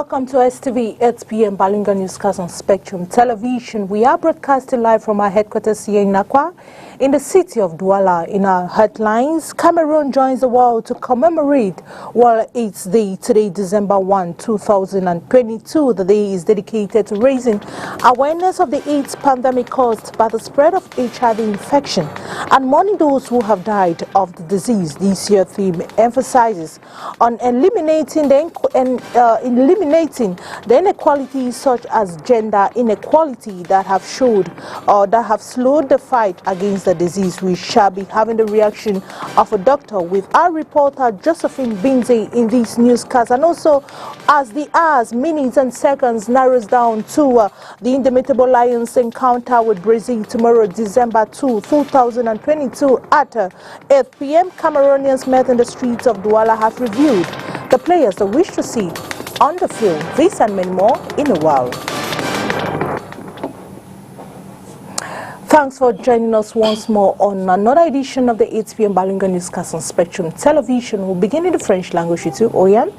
Welcome to STV 8 p.m. Balinga Newscast on Spectrum Television. We are broadcasting live from our headquarters here in Accra, in the city of Douala. In our headlines, Cameroon joins the world to commemorate World AIDS Day today, December 1, 2022. The day is dedicated to raising awareness of the AIDS pandemic caused by the spread of HIV infection and mourning those who have died of the disease. This year's theme emphasizes on eliminating the inequalities such as gender inequality that have slowed the fight against the disease. We shall be having the reaction of a doctor with our reporter Josephine Binze in this newscast, and also as the hours, minutes and seconds narrows down to the Indomitable Lions encounter with Brazil tomorrow, December 2, 2022 at 8 p.m. Cameroonians met in the streets of Douala have reviewed the players they wish to see on the field. This and many more in a while. Thanks for joining us once more on another edition of the 8 p.m. Balinga Newscast on Spectrum Television. We'll begin in the French language with you, Oyan.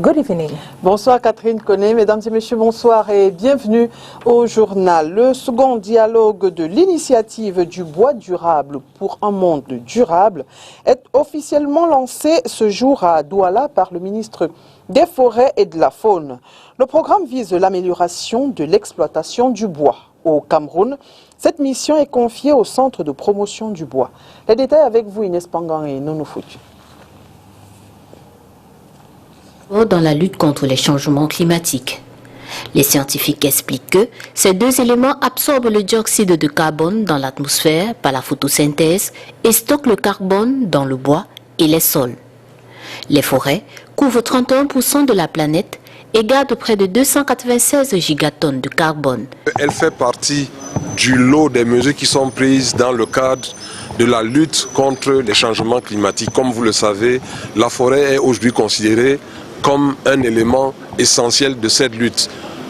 Good evening. Bonsoir Catherine Koné, mesdames et messieurs, bonsoir et bienvenue au journal. Le second dialogue de l'initiative du bois durable pour un monde durable est officiellement lancé ce jour à Douala par le ministre des Forêts et de la Faune. Le programme vise l'amélioration de l'exploitation du bois. Au Cameroun, cette mission est confiée au Centre de promotion du bois. Les détails avec vous, Inès Pangan et Nono Foutu. Dans la lutte contre les changements climatiques. Les scientifiques expliquent que ces deux éléments absorbent le dioxyde de carbone dans l'atmosphère par la photosynthèse et stockent le carbone dans le bois et les sols. Les forêts couvrent 31% de la planète et garde près de 296 gigatonnes de carbone. Elle fait partie du lot des mesures qui sont prises dans le cadre de la lutte contre les changements climatiques. Comme vous le savez, la forêt est aujourd'hui considérée comme un élément essentiel de cette lutte.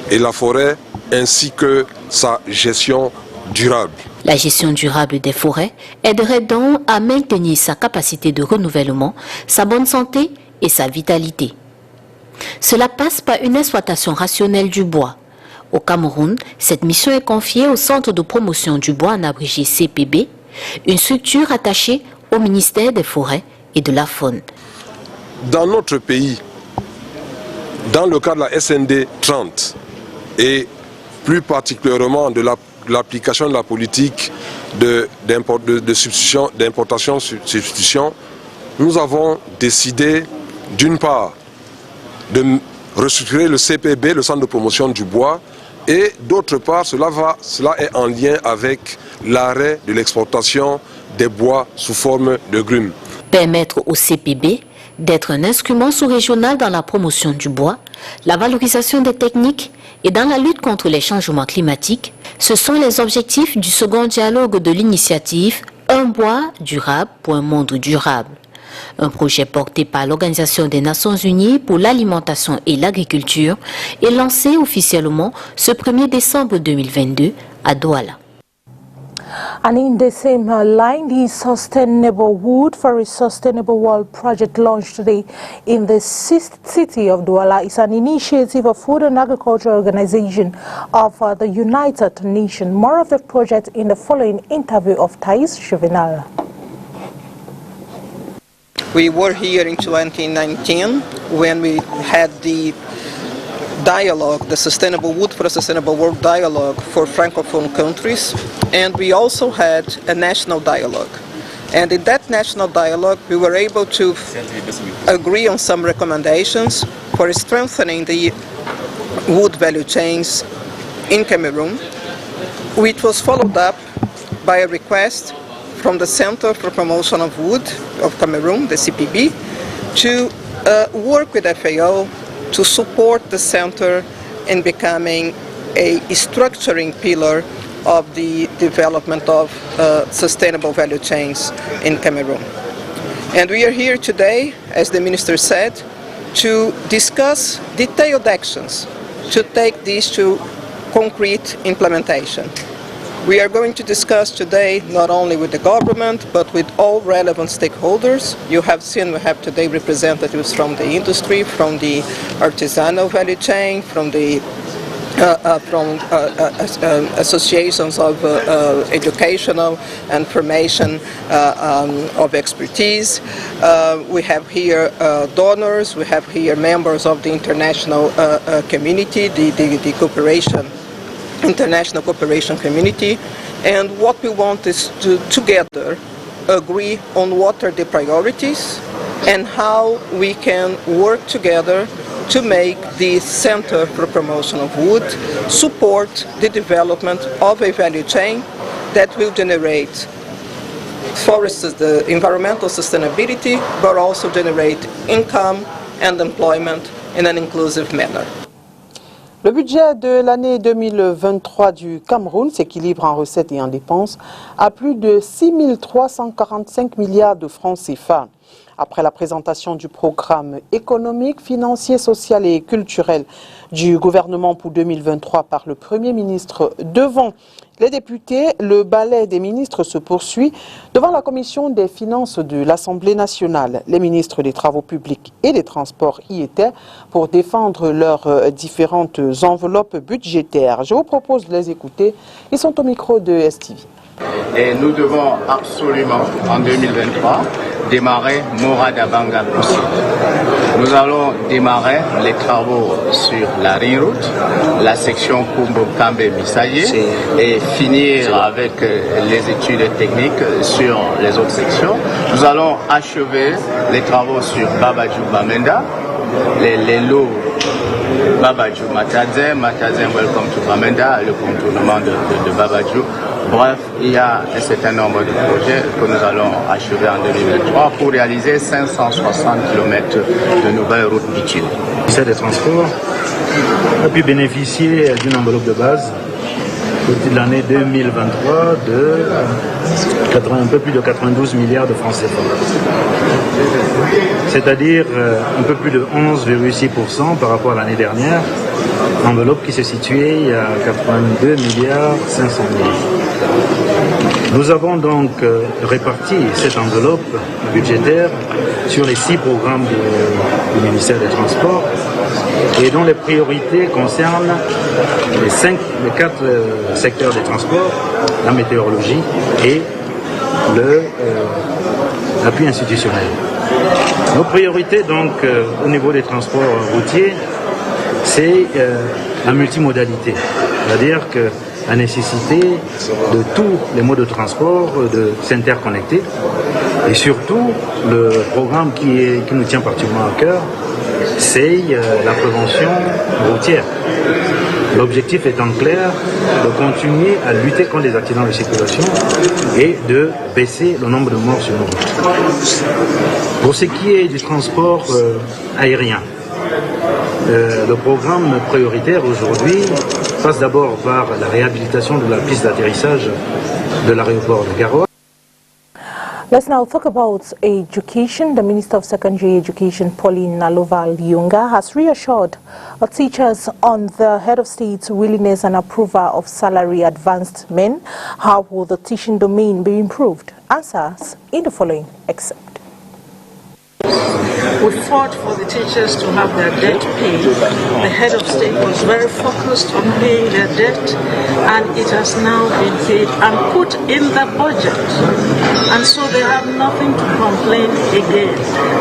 Et la forêt ainsi que sa gestion durable. La gestion durable des forêts aiderait donc à maintenir sa capacité de renouvellement, sa bonne santé et sa vitalité. Cela passe par une exploitation rationnelle du bois. Au Cameroun, cette mission est confiée au Centre de promotion du bois, en abrégé CPB, une structure attachée au ministère des Forêts et de la Faune. Dans notre pays, dans le cadre de la SND 30 et plus particulièrement de l'application de la politique d'importation-substitution, nous avons décidé d'une part de restructurer le CPB, le Centre de promotion du bois, et d'autre part, cela est en lien avec l'arrêt de l'exportation des bois sous forme de grumes. Permettre au CPB d'être un instrument sous-régional dans la promotion du bois, la valorisation des techniques et dans la lutte contre les changements climatiques, ce sont les objectifs du second dialogue de l'initiative Un bois durable pour un monde durable. Un projet porté par l'Organisation des Nations Unies pour l'alimentation et l'agriculture est lancé officiellement ce 1er décembre 2022 à Douala. And in the same line, the Sustainable Wood for a Sustainable World project launched today in the city of Douala is an initiative of Food and Agriculture Organization of the United Nations. More of the project in the following interview of Thais Juvenal. We were here in 2019 when we had the dialogue, the Sustainable Wood for a Sustainable World dialogue for Francophone countries, and we also had a national dialogue. And in that national dialogue, we were able to agree on some recommendations for strengthening the wood value chains in Cameroon, which was followed up by a request from the Center for Promotion of Wood of Cameroon, the CPB, to work with FAO to support the center in becoming a structuring pillar of the development of sustainable value chains in Cameroon. And we are here today, as the Minister said, to discuss detailed actions to take this to concrete implementation. We are going to discuss today not only with the government but with all relevant stakeholders. You have seen we have today representatives from the industry, from the artisanal value chain, from the associations of educational and formation of expertise. We have here donors, we have here members of the international community, the cooperation, international cooperation community, and what we want is to together agree on what are the priorities and how we can work together to make the Center for Promotion of Wood support the development of a value chain that will generate the environmental sustainability, but also generate income and employment in an inclusive manner. Le budget de l'année 2023 du Cameroun s'équilibre en recettes et en dépenses à plus de 6 345 milliards de francs CFA. Après la présentation du programme économique, financier, social et culturel du gouvernement pour 2023 par le Premier ministre devant les députés, le ballet des ministres se poursuit devant la commission des finances de l'Assemblée nationale. Les ministres des Travaux publics et des Transports y étaient pour défendre leurs différentes enveloppes budgétaires. Je vous propose de les écouter. Ils sont au micro de STV. Et nous devons absolument, en 2023, démarrer Moradabanga Koussi. Nous allons démarrer les travaux sur la Ring-Route, la section Kumbo-Kambe-Misaye et finir avec les études techniques sur les autres sections. Nous allons achever les travaux sur Babadjou-Bamenda, les lots Babadjou-Matadzen, Matadzen Welcome to Bamenda, le contournement de Babadjou. Bref, il y a un certain nombre de projets que nous allons achever en 2023 pour réaliser 560 km de nouvelles routes bitumes. Le ministère des Transports a pu bénéficier d'une enveloppe de base de l'année 2023 de un peu plus de 92 milliards de francs CFA. C'est-à-dire un peu plus de 11,6% par rapport à l'année dernière, enveloppe qui se situait à 82 milliards 500 millions. Nous avons donc réparti cette enveloppe budgétaire sur les 6 programmes du ministère des Transports et dont les priorités concernent les 4 secteurs des transports, la météorologie et l'appui institutionnel. Nos priorités donc au niveau des transports routiers, c'est la multimodalité, c'est-à-dire que la nécessité de tous les modes de transport de s'interconnecter et surtout le programme qui nous tient particulièrement à cœur, c'est la prévention routière. L'objectif étant clair de continuer à lutter contre les accidents de circulation et de baisser le nombre de morts sur nos routes. Pour ce qui est du transport aérien, le programme prioritaire aujourd'hui passe d'abord par la réhabilitation de la piste d'atterrissage de l'aéroport de Garoua. Let's now talk about education. The Minister of Secondary Education, Pauline Nalova-Lyunga, has reassured teachers on the head of state's willingness and approval of salary advancement. How will the teaching domain be improved? Answers in the following excerpt. We fought for the teachers to have their debt paid. The head of state was very focused on paying their debt, and it has now been paid and put in the budget. And so they have nothing to complain again.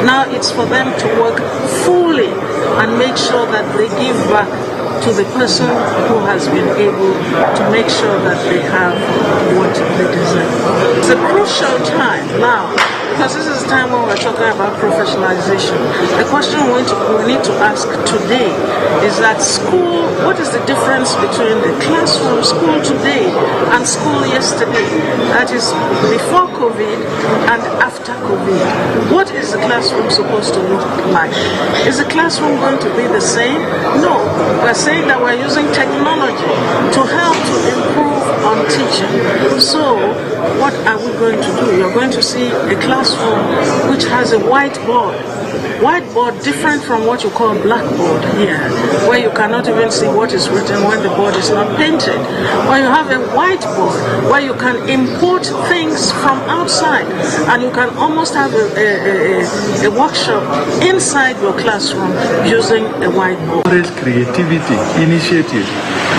Now it's for them to work fully and make sure that they give back to the person who has been able to make sure that they have what they deserve. It's a crucial time now, because this is the time when we're talking about professionalization. The question we need to ask today is that school, what is the difference between the classroom, school today, and school yesterday? That is before COVID and after COVID. What is the classroom supposed to look like? Is the classroom going to be the same? No. We're saying that we're using technology to help to improve on teaching. So what are we going to do? You're going to see a classroom which has a whiteboard. Whiteboard different from what you call blackboard here, where you cannot even see what is written when the board is not painted. Or you have a whiteboard where you can import things from outside, and you can almost have a workshop inside your classroom using a whiteboard. Creativity, initiative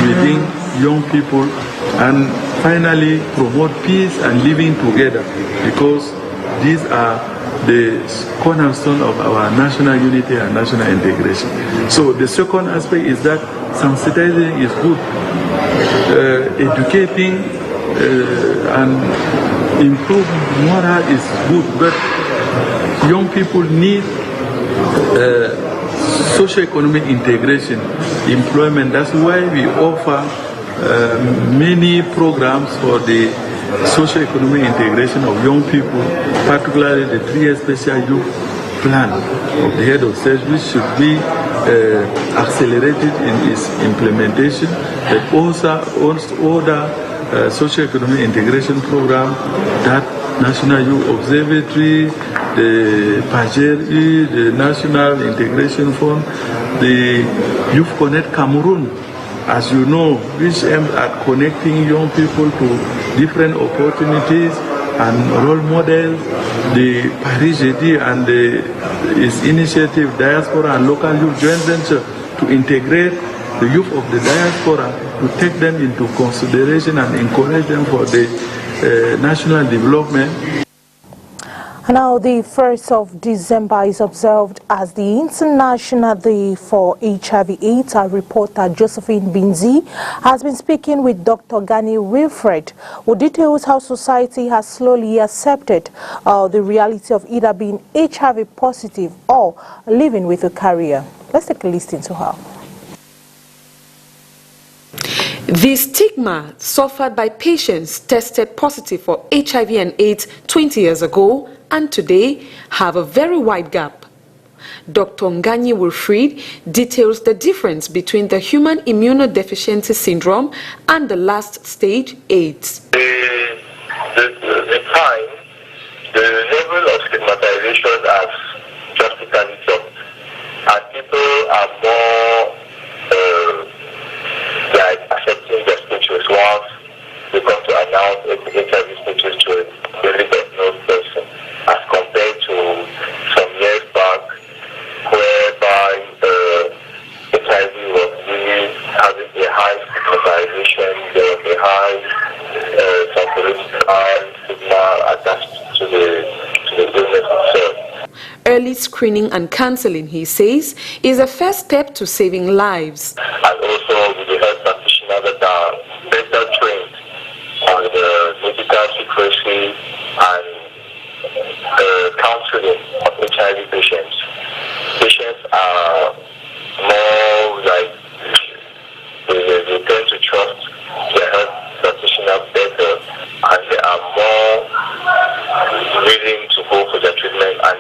within young people, and finally promote peace and living together, because these are the cornerstone of our national unity and national integration. So the second aspect is that sensitizing is good, educating and improving moral is good, but young people need socio-economic integration, employment. That's why we offer many programs for the socio-economic integration of young people, particularly the 3-year special youth plan of the head of state, which should be accelerated in its implementation, but also other socio-economic integration program, that National Youth Observatory, the PAGERI, the National Integration Fund, the Youth Connect Cameroon, as you know, which aims at connecting young people to different opportunities and role models, the Paris Jeudi and its initiative, Diaspora and Local Youth Joint Venture, to integrate the youth of the diaspora, to take them into consideration and encourage them for the national development. Now, the 1st of December is observed as the International Day for HIV/AIDS. Our reporter Josephine Binzi has been speaking with Dr. Gani Wilfred, who details how society has slowly accepted the reality of either being HIV positive or living with a carrier. Let's take a listen to her. The stigma suffered by patients tested positive for HIV and AIDS 20 years ago and today have a very wide gap. Dr. Nganyi Wilfred details the difference between the human immunodeficiency syndrome and the last stage AIDS. The time, the level of stigmatization has drastically dropped, and people are more accepting their status once they come to announce HIV status to a newly diagnosed person, as compared to some years back, whereby HIV was really having a high stigmatization, there was a high psychological stigma attached to the illness itself. Early screening and counseling, he says, is a first step to saving lives. And also with the health practitioners that are better trained on the medical secrecy and counseling of HIV patients. Patients are more like, they tend to trust their health practitioners better, and they are more willing to go for the treatment and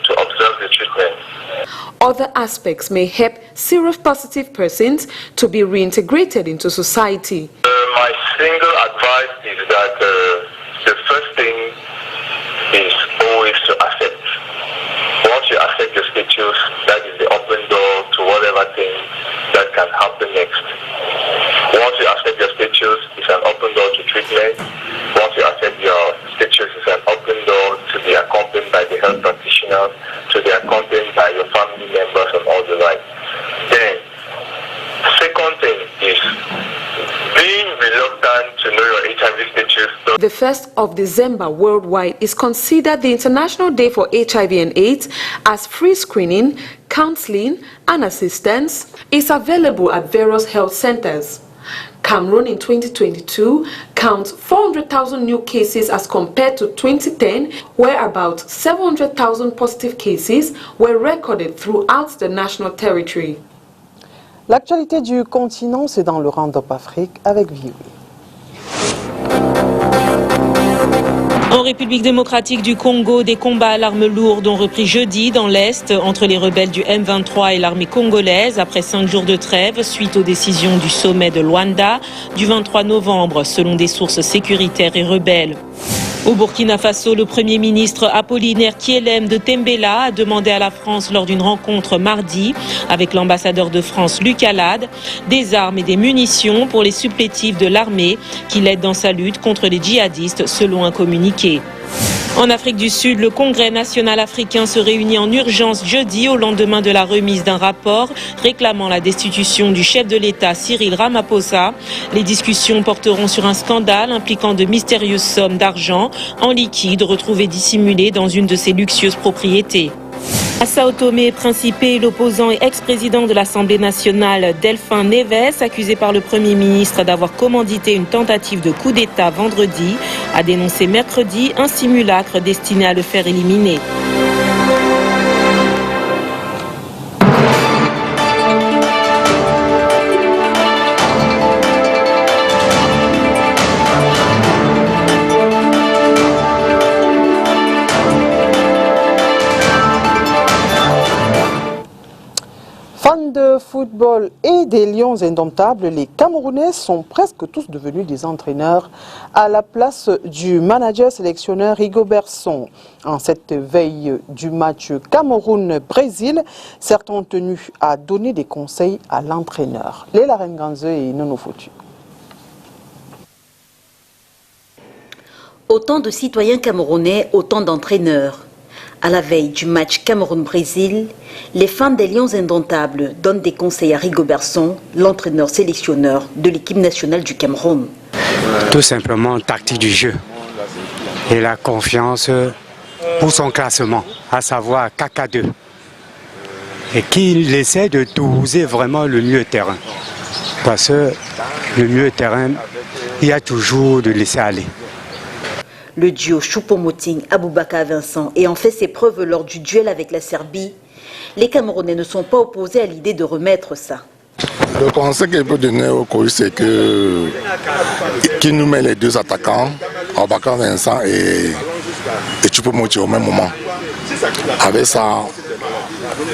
to observe the treatment. Other aspects may help seropositive persons to be reintegrated into society. My single advice is that the first thing is always to accept. Once you accept your status, that is the open door to whatever thing that can happen next. Once you accept your status, it's an open door to treatment. Once you accept your status, it's an open door to be accompanied by the health practitioner, to be accompanied by your family members and all the like. Then, second thing is being reluctant to know your HIV status. The 1st of December worldwide is considered the International Day for HIV and AIDS, as free screening, counseling and assistance is available at various health centers. Cameroon in 2022 counts 400,000 new cases as compared to 2010, where about 700,000 positive cases were recorded throughout the national territory. L'actualité du continent, c'est dans le Round-up Afrique avec Vivi. En République démocratique du Congo, des combats à l'arme lourde ont repris jeudi dans l'Est entre les rebelles du M23 et l'armée congolaise après 5 jours de trêve suite aux décisions du sommet de Luanda du 23 novembre selon des sources sécuritaires et rebelles. Au Burkina Faso, le Premier ministre Apollinaire Kielem de Tembela a demandé à la France lors d'une rencontre mardi avec l'ambassadeur de France Luc Alade des armes et des munitions pour les supplétifs de l'armée qui l'aident dans sa lutte contre les djihadistes selon un communiqué. En Afrique du Sud, le Congrès national africain se réunit en urgence jeudi au lendemain de la remise d'un rapport réclamant la destitution du chef de l'État Cyril Ramaphosa. Les discussions porteront sur un scandale impliquant de mystérieuses sommes d'argent en liquide retrouvées dissimulées dans une de ses luxueuses propriétés. À Sao Tomé et Principe, l'opposant et ex-président de l'Assemblée nationale Delphin Neves, accusé par le Premier ministre d'avoir commandité une tentative de coup d'État vendredi, a dénoncé mercredi un simulacre destiné à le faire éliminer. Fans de football et des Lions indomptables, les Camerounais sont presque tous devenus des entraîneurs à la place du manager sélectionneur Rigobert Song. En cette veille du match Cameroun-Brésil, certains ont tenu à donner des conseils à l'entraîneur. Léla Renganze et Nono Foutu. Autant de citoyens camerounais, autant d'entraîneurs. À la veille du match Cameroun-Brésil, les fans des Lions indomptables donnent des conseils à Rigobert Song, l'entraîneur sélectionneur de l'équipe nationale du Cameroun. Tout simplement tactique du jeu et la confiance pour son classement, à savoir KK2. Et qu'il essaie de doser vraiment le milieu terrain. Parce que le milieu terrain, il y a toujours de laisser aller. Le duo Choupo-Moting-Aboubakar Vincent ayant fait ses preuves lors du duel avec la Serbie, les Camerounais ne sont pas opposés à l'idée de remettre ça. Le conseil qu'il peut donner au coach, c'est qu'il nous met les deux attaquants, Aboubakar Vincent et Choupo-Moting au même moment. Avec ça,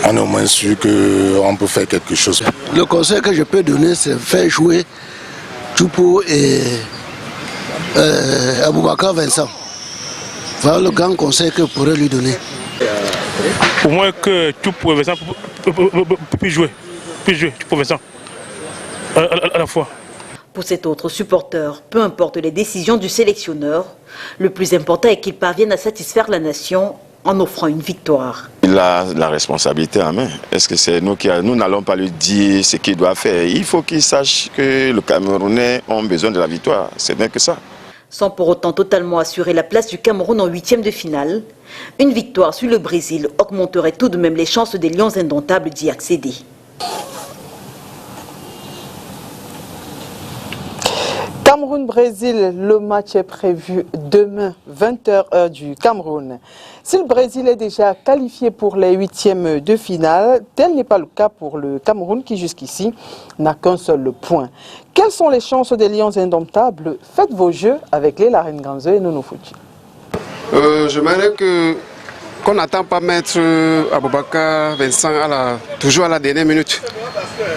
on est au moins sûr qu'on peut faire quelque chose. Le conseil que je peux donner, c'est faire jouer Choupo et Aboubakar Vincent. Voilà le grand conseil que je pourrais lui donner. Au moins que Choupo et Vincent puissent jouer. Choupo et Vincent à la fois. Pour cet autre supporter, peu importe les décisions du sélectionneur, le plus important est qu'il parvienne à satisfaire la nation en offrant une victoire. Il a la responsabilité en main. Est-ce que c'est nous qui nous n'allons pas lui dire ce qu'il doit faire? Il faut qu'il sache que les Camerounais ont besoin de la victoire. Ce n'est que ça. Sans pour autant totalement assurer la place du Cameroun en huitième de finale, une victoire sur le Brésil augmenterait tout de même les chances des Lions indomptables d'y accéder. Cameroun-Brésil, le match est prévu demain, 20h heure du Cameroun. Si le Brésil est déjà qualifié pour les huitièmes de finale, tel n'est pas le cas pour le Cameroun qui jusqu'ici n'a qu'un seul point. Quelles sont les chances des Lions indomptables? Faites vos jeux avec Léla Renganze et Nono Fouti. Je m'aimerais qu'on n'attend pas mettre Aboubakar Vincent toujours à la dernière minute.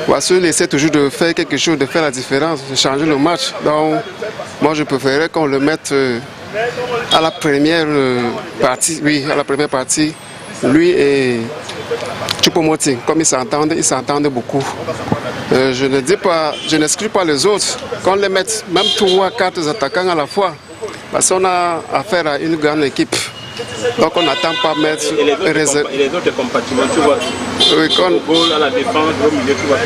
Parce qu'il essaie toujours de faire quelque chose, de faire la différence, de changer le match. Donc, moi, je préférerais qu'on le mette à la première partie. Oui, à la première partie. Lui et Choupo-Moting, comme ils s'entendent beaucoup. Je ne dis pas, je n'exclus pas les autres. Qu'on les mette même 3 ou 4 attaquants à la fois. Parce qu'on a affaire à une grande équipe. Donc on n'attend pas mettre réserve. Et les autres compartiments, tu vois, à la défense, au milieu, tu vois.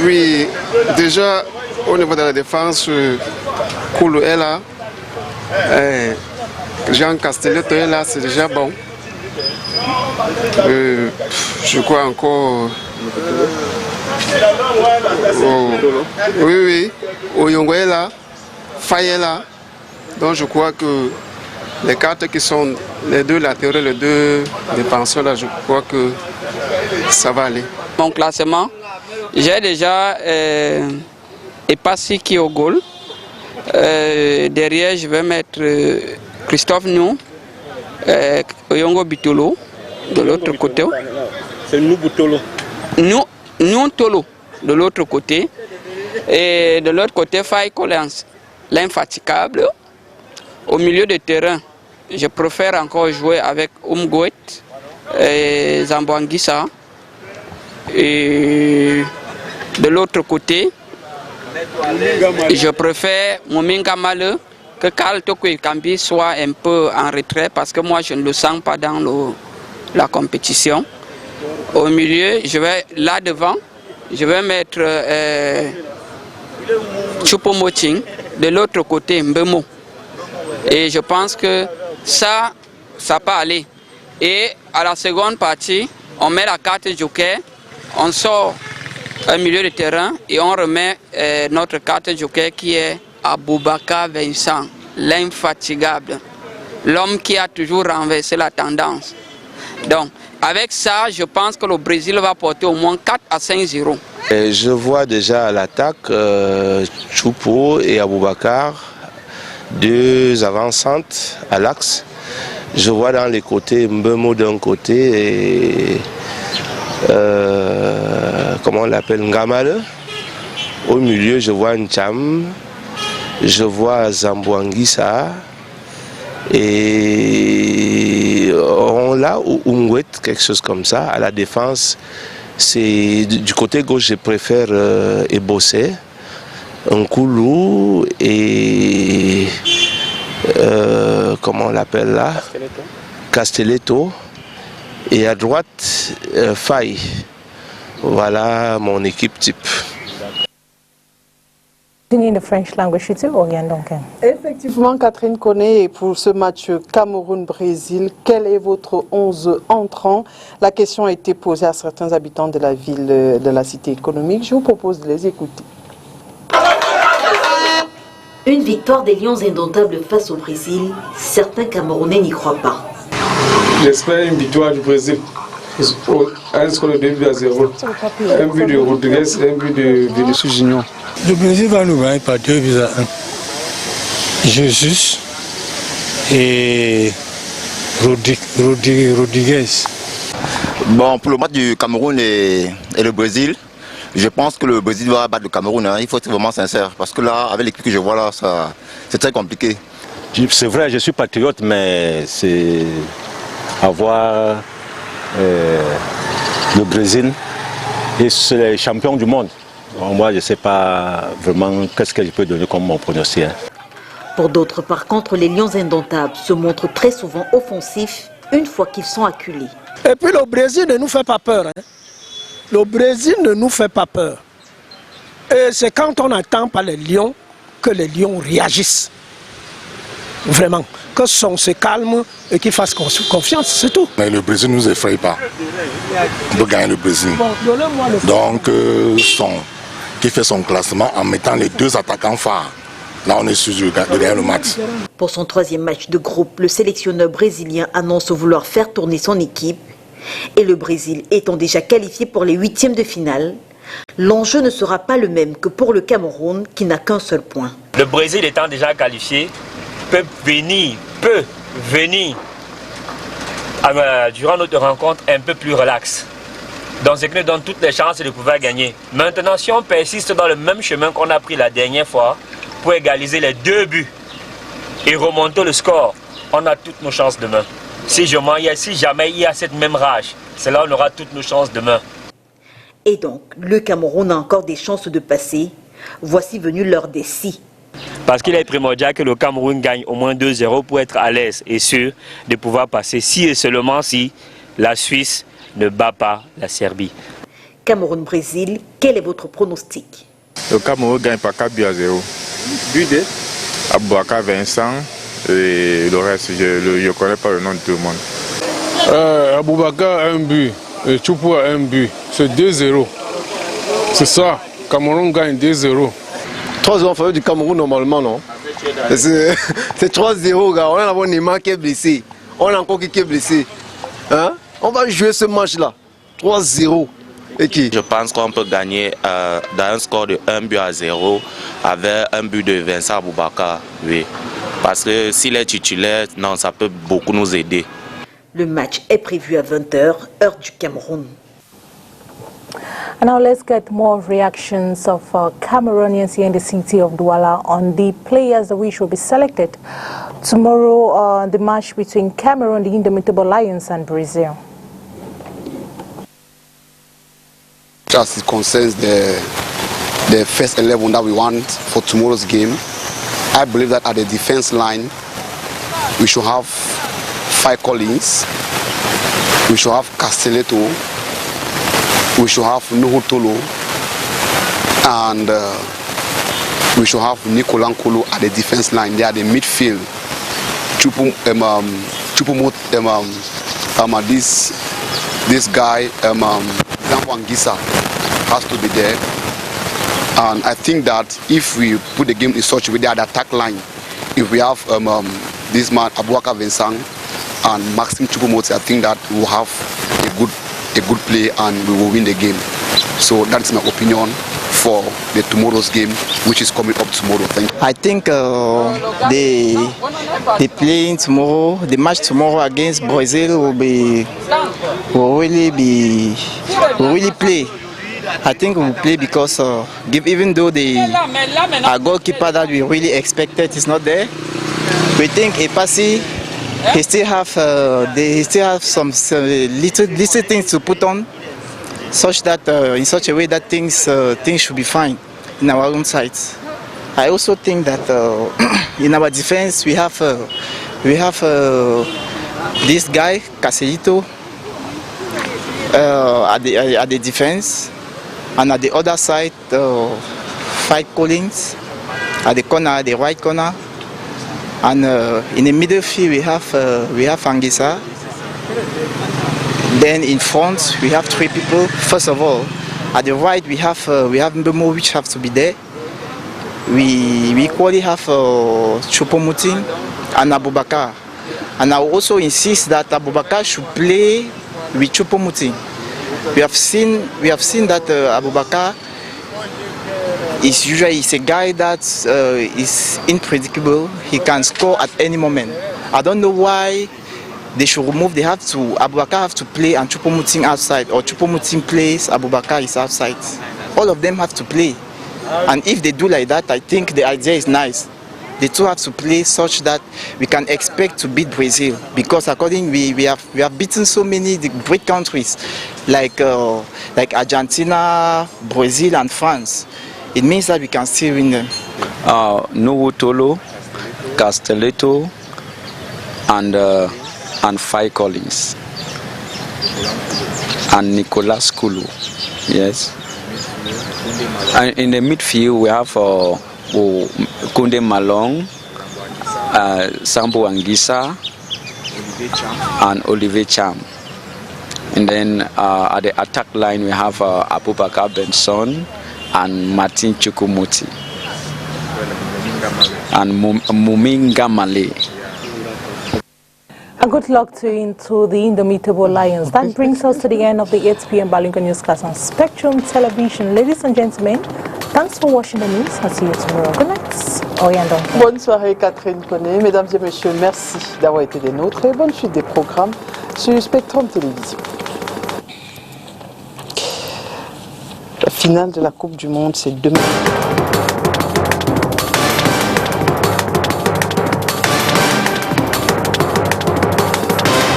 Oui, déjà au niveau de la défense, Koulou est là, Jean Castelletto est là, c'est déjà bon. Je crois encore. Oui, Oyongo est là, Faye est là. Donc je crois que les 4 qui sont les 2 latéraux, les 2 défenseurs, là, je crois que ça va aller. Mon classement, j'ai déjà Epassi qui est au goal. Derrière, je vais mettre Christophe Nyon, Oyongo Bitolo, de l'autre côté. C'est nous Boutolo. Nyon Tolo, de l'autre côté. Et de l'autre côté, Faye Collins, l'infatigable. Au milieu de terrain, je préfère encore jouer avec Umgoet et Zamboanguissa. Et de l'autre côté, je préfère Mominga Male que Karl Tokwe Kambi soit un peu en retrait parce que moi je ne le sens pas dans la compétition. Au milieu, je vais là devant, je vais mettre Choupo-Moting, de l'autre côté Mbemo. Et je pense que ça peut aller. Et à la seconde partie, on met la carte joker, on sort un milieu de terrain et on remet notre carte joker qui est Aboubakar Vincent, l'infatigable, l'homme qui a toujours renversé la tendance. Donc, avec ça, je pense que le Brésil va porter au moins 4 à 5-0. Je vois déjà à l'attaque Choupo et Aboubakar, deux avancantes à l'axe. Je vois dans les côtés Mbemo d'un côté et comment on l'appelle, Ngamale. Au milieu, je vois Ncham, je vois Zamboanguissa et on a Umwet, quelque chose comme ça. À la défense, c'est du côté gauche, je préfère Ebossé, Nkoulou et comment on l'appelle là, Castelletto. Et à droite, Faye. Voilà mon équipe type. In the French language, Effectivement, Catherine Koné, pour ce match Cameroun-Brésil, quel est votre 11 entrant? La question a été posée à certains habitants de la ville, de la cité économique. Je vous propose de les écouter. Une victoire des Lions indomptables face au Brésil, certains Camerounais n'y croient pas. J'espère une victoire du Brésil. Un score de 2-0. Un but de Rodriguez, un but de Vinicius Junior. Le Brésil va nous gagner par 2-1. Jésus et Rodriguez. Bon, pour le match du Cameroun et le Brésil, je pense que le Brésil va battre le Cameroun. Hein. Il faut être vraiment sincère. Parce que là, avec l'équipe que je vois là, c'est très compliqué. C'est vrai, je suis patriote, mais c'est avoir le Brésil et c'est les champions du monde. Bon, moi, je ne sais pas vraiment qu'est-ce que je peux donner comme mon pronostic. Hein. Pour d'autres, par contre, les Lions indomptables se montrent très souvent offensifs une fois qu'ils sont acculés. Et puis le Brésil ne nous fait pas peur. Hein. Le Brésil ne nous fait pas peur. Et c'est quand on n'attend pas les Lions que les Lions réagissent. Vraiment. Que son se calme et qu'il fasse confiance, c'est tout. Mais le Brésil ne nous effraie pas. On peut gagner le Brésil. Donc, qui fait son classement en mettant les deux attaquants phares. Là, on est sûr de gagner le match. Pour son troisième match de groupe, le sélectionneur brésilien annonce vouloir faire tourner son équipe. Et le Brésil étant déjà qualifié pour les huitièmes de finale, l'enjeu ne sera pas le même que pour le Cameroun qui n'a qu'un seul point. Le Brésil étant déjà qualifié, peut venir durant notre rencontre un peu plus relax. Donc ce qui nous donne toutes les chances de pouvoir gagner. Maintenant, si on persiste dans le même chemin qu'on a pris la dernière fois pour égaliser les 2 buts et remonter le score, on a toutes nos chances demain. Si jamais il y a cette même rage, c'est là où on aura toutes nos chances demain. Et donc, le Cameroun a encore des chances de passer. Voici venu l'heure des si. Parce qu'il est primordial que le Cameroun gagne au moins 2-0 pour être à l'aise et sûr de pouvoir passer si et seulement si la Suisse ne bat pas la Serbie. Cameroun-Brésil, quel est votre pronostic? Le Cameroun gagne par 4-0. But de Aboubakar Vincent et le reste, je ne connais pas le nom de tout le monde. Aboubakar a un but et Choupo a un but. C'est 2-0. C'est ça. Cameroun gagne 2-0. 3-0 en faveur du Cameroun normalement, non? C'est 3-0, gars. On a d'abord Neymar qui est blessé. On a encore qui est blessé. Hein? On va jouer ce match-là. 3-0. Et qui? Je pense qu'on peut gagner dans un score de 1-0 avec un but de Vincent Aboubakar. Oui. Parce que s'il est titulaire, non, ça peut beaucoup nous aider. Le match est prévu à 20h, heure du Cameroun. And now let's get more reactions of Cameroonians here in the city of Douala on the players which will be selected tomorrow, the match between Cameroon, the Indomitable Lions, and Brazil. As it concerns the first 11 that we want for tomorrow's game, I believe that at the defense line, we should have Five Collins, we should have Castelletto, we should have Nuhu Tolo, and we should have Nicolas Nkulu at the defense line. They are the midfield. This guy, Zamwangisa, has to be there. And I think that if we put the game in such a way, at the attack line, if we have this man, Aboubacar Vincent, and Maxime Choupo-Moting, I think that we will have a good play and we will win the game. So that's my opinion for the tomorrow's game, which is coming up tomorrow. Thank you. I think the playing tomorrow, the match tomorrow against Brazil will really play. I think we will play because even though our goalkeeper that we really expected is not there, we think Epasi, he still have some little things to put on, such that in such a way that things should be fine in our own sides. I also think that in our defense we have this guy Castelletto at the defense, and at the other side Five Collins at the corner, the right corner. And in the middle field we have Angisa. Then in front we have three people. First of all, at the right we have Mbemo, which have to be there. We equally have Choupo-Moting and Aboubacar. And I also insist that Aboubacar should play with Choupo-Moting. We have seen that Aboubacar is usually a guy that is unpredictable. He can score at any moment. I don't know why they should remove. Aboubacar have to play and Choupo-Moting outside, or Choupo-Moting plays, Aboubacar is outside. All of them have to play. And if they do like that, I think the idea is nice. The two have to play such that we can expect to beat Brazil, because according we have beaten so many great countries like Argentina, Brazil, and France. It means that we can still win them. Nuhu Tolo, Castelletto, and Five Collins, and Nicolas Nkulu. Yes. And in the midfield we have Kunde Malong, Sambo Angisa, and Olivier Cham. And then at the attack line we have Aboubacar Benson and Martin Choupo-Moting and Muminga Male. And good luck to the Indomitable Lions. That brings us to the end of the 8 p.m. Balingo Newscast on Spectrum Television. Ladies and gentlemen, thanks for watching the news. I'll see you tomorrow. Good night. Bonne soirée Catherine Koné. Mesdames et messieurs, merci d'avoir été des nôtres et bonne suite des programmes sur Spectrum Télévision. La finale de la Coupe du Monde, c'est demain.